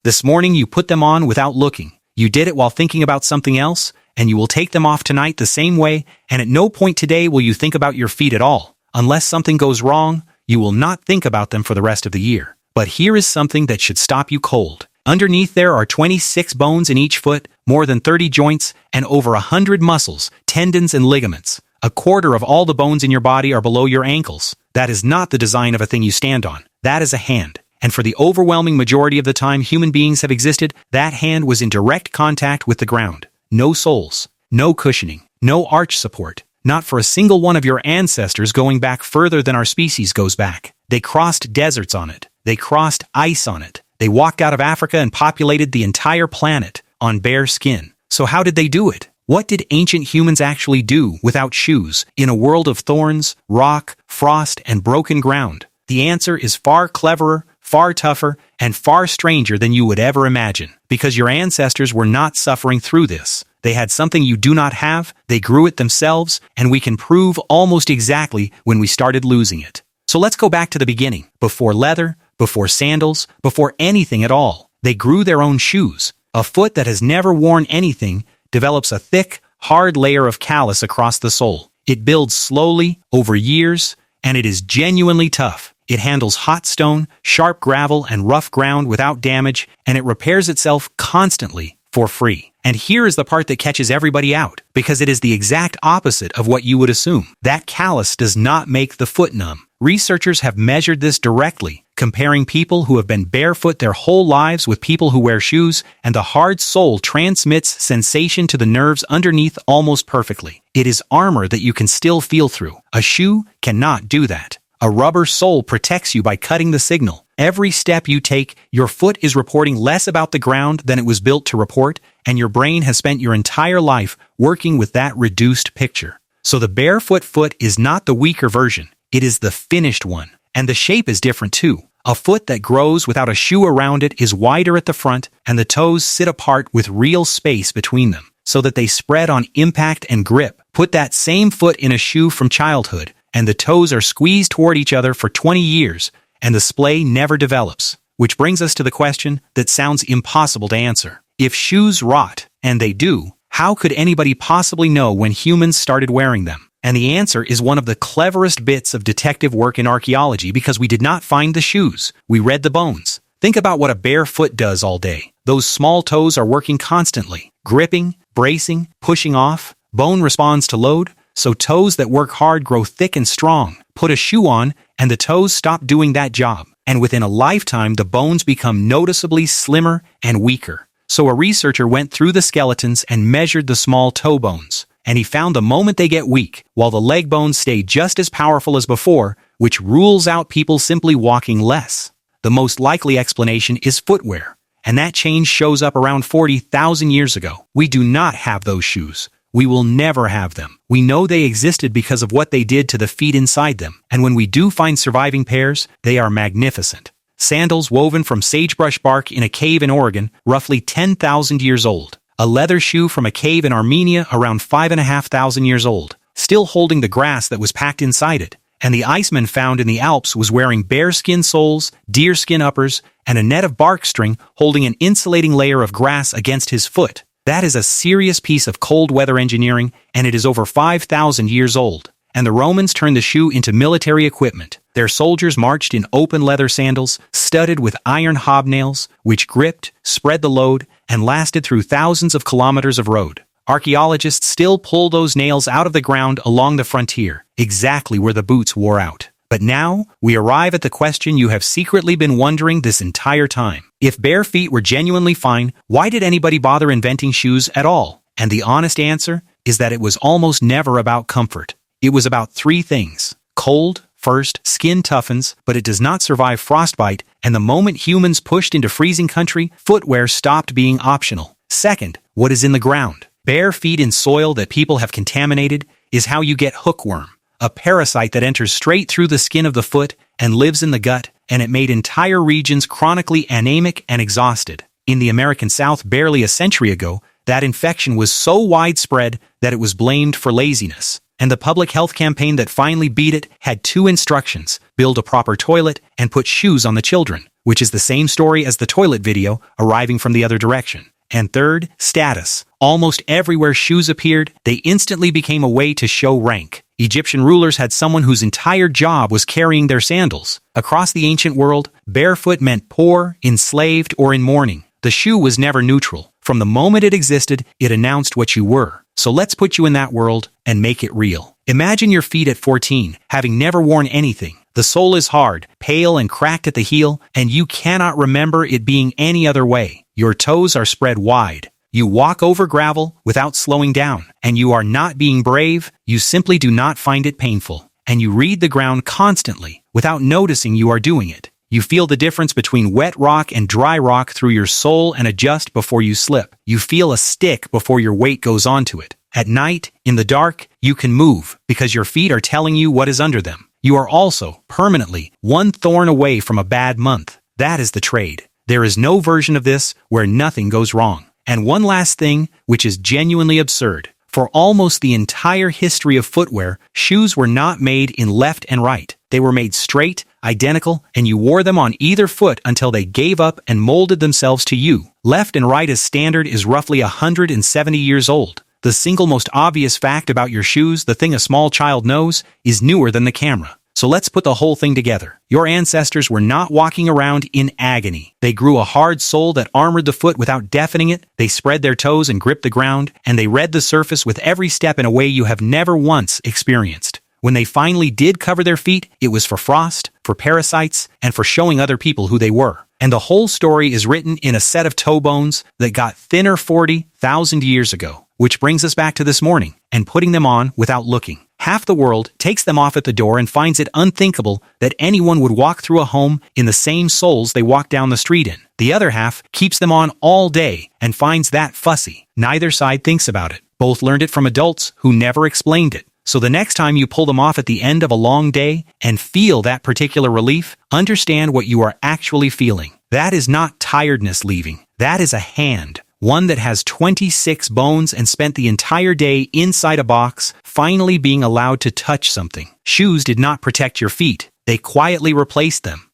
This morning you put them on without looking. You did it while thinking about something else, and you will take them off tonight the same way, and at no point today will you think about your feet at all. Unless something goes wrong, you will not think about them for the rest of the year. But here is something that should stop you cold. Underneath there are 26 bones in each foot, more than 30 joints, and over 100 muscles, tendons, and ligaments. A quarter of all the bones in your body are below your ankles. That is not the design of a thing you stand on. That is a hand. And for the overwhelming majority of the time human beings have existed, that hand was in direct contact with the ground. No soles, no cushioning, no arch support. Not for a single one of your ancestors going back further than our species goes back. They crossed deserts on it. They crossed ice on it. They walked out of Africa and populated the entire planet on bare skin. So how did they do it? What did ancient humans actually do without shoes in a world of thorns, rock, frost, and broken ground? The answer is far cleverer, far tougher, and far stranger than you would ever imagine. Because your ancestors were not suffering through this. They had something you do not have, they grew it themselves, and we can prove almost exactly when we started losing it. So let's go back to the beginning. Before leather, before sandals, before anything at all, they grew their own shoes. A foot that has never worn anything develops a thick, hard layer of callus across the sole. It builds slowly, over years, and it is genuinely tough. It handles hot stone, sharp gravel, and rough ground without damage, and it repairs itself constantly, for free. And here is the part that catches everybody out, because it is the exact opposite of what you would assume. That callus does not make the foot numb. Researchers have measured this directly, comparing people who have been barefoot their whole lives with people who wear shoes, and the hard sole transmits sensation to the nerves underneath almost perfectly. It is armor that you can still feel through. A shoe cannot do that. A rubber sole protects you by cutting the signal. Every step you take, your foot is reporting less about the ground than it was built to report, and your brain has spent your entire life working with that reduced picture. So the barefoot foot is not the weaker version. It is the finished one. And the shape is different too. A foot that grows without a shoe around it is wider at the front, and the toes sit apart with real space between them, so that they spread on impact and grip. Put that same foot in a shoe from childhood, and the toes are squeezed toward each other for 20 years, and the splay never develops. Which brings us to the question that sounds impossible to answer. If shoes rot, and they do, how could anybody possibly know when humans started wearing them? And the answer is one of the cleverest bits of detective work in archaeology, because we did not find the shoes. We read the bones. Think about what a bare foot does all day. Those small toes are working constantly, gripping, bracing, pushing off. Bone responds to load, so toes that work hard grow thick and strong. Put a shoe on, and the toes stop doing that job. And within a lifetime, the bones become noticeably slimmer and weaker. So a researcher went through the skeletons and measured the small toe bones. And he found the moment they get weak, while the leg bones stay just as powerful as before, which rules out people simply walking less. The most likely explanation is footwear, and that change shows up around 40,000 years ago. We do not have those shoes. We will never have them. We know they existed because of what they did to the feet inside them, and when we do find surviving pairs, they are magnificent. Sandals woven from sagebrush bark in a cave in Oregon, roughly 10,000 years old. A leather shoe from a cave in Armenia around 5,500 years old, still holding the grass that was packed inside it. And the Iceman found in the Alps was wearing bearskin soles, deerskin uppers, and a net of bark string holding an insulating layer of grass against his foot. That is a serious piece of cold weather engineering, and it is over 5,000 years old. And the Romans turned the shoe into military equipment. Their soldiers marched in open leather sandals, studded with iron hobnails, which gripped, spread the load, and lasted through thousands of kilometers of road. Archaeologists still pull those nails out of the ground along the frontier, exactly where the boots wore out. But now, we arrive at the question you have secretly been wondering this entire time. If bare feet were genuinely fine, why did anybody bother inventing shoes at all? And the honest answer is that it was almost never about comfort. It was about three things. Cold, first, skin toughens, but it does not survive frostbite, and the moment humans pushed into freezing country, footwear stopped being optional. Second, what is in the ground? Bare feet in soil that people have contaminated is how you get hookworm, a parasite that enters straight through the skin of the foot and lives in the gut, and it made entire regions chronically anemic and exhausted. In the American South barely a century ago, that infection was so widespread that it was blamed for laziness. And the public health campaign that finally beat it had two instructions: build a proper toilet and put shoes on the children. which is the same story as the toilet video, arriving from the other direction. And third, status. Almost everywhere shoes appeared, they instantly became a way to show rank. Egyptian rulers had someone whose entire job was carrying their sandals. Across the ancient world, barefoot meant poor, enslaved, or in mourning. The shoe was never neutral. From the moment it existed, it announced what you were. So let's put you in that world and make it real. Imagine your feet at 14, having never worn anything. The sole is hard, pale and cracked at the heel, and you cannot remember it being any other way. Your toes are spread wide. You walk over gravel without slowing down, and you are not being brave, you simply do not find it painful. And you read the ground constantly, without noticing you are doing it. You feel the difference between wet rock and dry rock through your sole and adjust before you slip. You feel a stick before your weight goes onto it. At night, in the dark, you can move because your feet are telling you what is under them. You are also, permanently, one thorn away from a bad month. That is the trade. There is no version of this where nothing goes wrong. And one last thing, which is genuinely absurd. For almost the entire history of footwear, shoes were not made in left and right. They were made straight, identical, and you wore them on either foot until they gave up and molded themselves to you. Left and right as standard is roughly 170 years old. The single most obvious fact about your shoes, the thing a small child knows, is newer than the camera. So let's put the whole thing together. Your ancestors were not walking around in agony. They grew a hard sole that armored the foot without deafening it. They spread their toes and gripped the ground, and they read the surface with every step in a way you have never once experienced. When they finally did cover their feet, it was for frost, for parasites, and for showing other people who they were. And the whole story is written in a set of toe bones that got thinner 40,000 years ago. Which brings us back to this morning, and putting them on without looking. Half the world takes them off at the door and finds it unthinkable that anyone would walk through a home in the same soles they walk down the street in. The other half keeps them on all day and finds that fussy. Neither side thinks about it. Both learned it from adults who never explained it. So the next time you pull them off at the end of a long day and feel that particular relief, understand what you are actually feeling. That is not tiredness leaving. That is a hand. One that has 26 bones and spent the entire day inside a box, finally being allowed to touch something. Shoes did not protect your feet. They quietly replaced them.